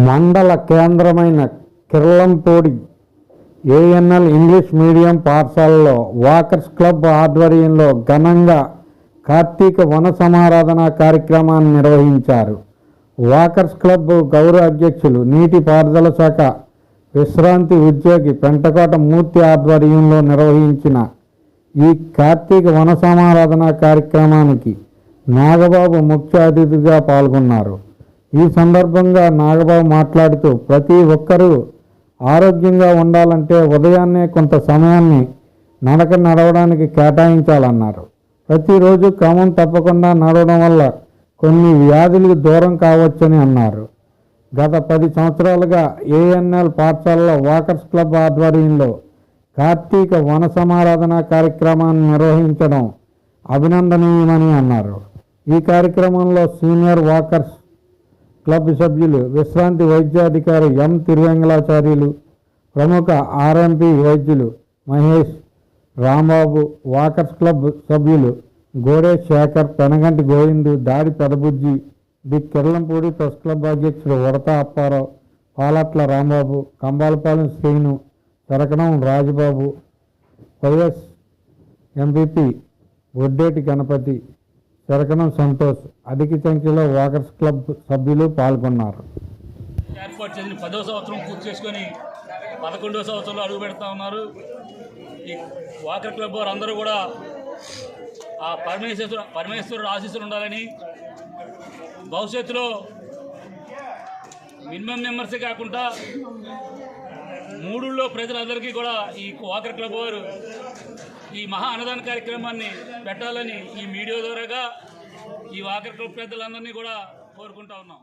మండల కేంద్రమైన Kirlampudi ANL English medium పాఠశాలలో వాకర్స్ క్లబ్ ఆధ్వర్యంలో ఘనంగా కార్తీక వన సమారాధన కార్యక్రమాన్ని నిర్వహించారు. వాకర్స్ క్లబ్ గౌరవ అధ్యక్షులు నీటిపారుదల శాఖ విశ్రాంతి ఉద్యోగి పెంటకోట మూర్తి ఆధ్వర్యంలో నిర్వహించిన ఈ కార్తీక వన సమారాధన కార్యక్రమానికి నాగబాబు ముఖ్య అతిథిగా పాల్గొన్నారు. ఈ సందర్భంగా నాగబాబు మాట్లాడుతూ ప్రతి ఒక్కరూ ఆరోగ్యంగా ఉండాలంటే ఉదయాన్నే కొంత సమయాన్ని నడవడానికి కేటాయించాలన్నారు. ప్రతిరోజు క్రమం తప్పకుండా నడవడం వల్ల కొన్ని వ్యాధులకు దూరం కావచ్చని అన్నారు. గత 10 సంవత్సరాలుగా ఏఎన్ఎల్ పాఠశాలలో వాకర్స్ క్లబ్ ఆధ్వర్యంలో కార్తీక వన సమారాధన కార్యక్రమాన్ని నిర్వహించడం అభినందనీయమని అన్నారు. ఈ కార్యక్రమంలో సీనియర్ వాకర్స్ క్లబ్ సభ్యులు విశ్రాంతి వైద్యాధికారి ఎం తిరువెంగళాచార్యులు, ప్రముఖ ఆర్ఎంపీ వైద్యులు మహేష్, రాంబాబు, వాకర్స్ క్లబ్ సభ్యులు గోడే శేఖర్, పెనగంటి గోవిందు, దాడి Pedabujji, the Kirlampudi press club అధ్యక్షుడు ఉడత అప్పారావు, పాలట్ల రాంబాబు, కంబాలపాలెం శ్రీను, తరకడం రాజబాబు, వైఎస్ ఎంపీపీ ఒడ్డేటి గణపతి, చెరకనం సంతోష్, అధిక సంఖ్యలో వాకర్స్ క్లబ్ సభ్యులు పాల్గొన్నారు. ఏర్పాటు చేసిన 10వ సంవత్సరం పూర్తి చేసుకొని 11వ సంవత్సరంలో అడుగు పెడతా ఉన్నారు. ఈ వాకర్ క్లబ్ వారు అందరూ కూడా ఆ పరమేశ్వరుడు ఆశీస్సులు ఉండాలని, భవిష్యత్తులో మినిమం మెంబర్సే కాకుండా మూడుల్లో ప్రజలందరికీ కూడా ఈ వాకర్ క్లబ్ వారు ఈ మహా అన్నదాన కార్యక్రమాన్ని పెట్టాలని ఈ మీడియా ద్వారాగా ఈ వాకర్ క్లబ్ పెద్దలందరినీ కూడా కోరుకుంటా ఉన్నాం.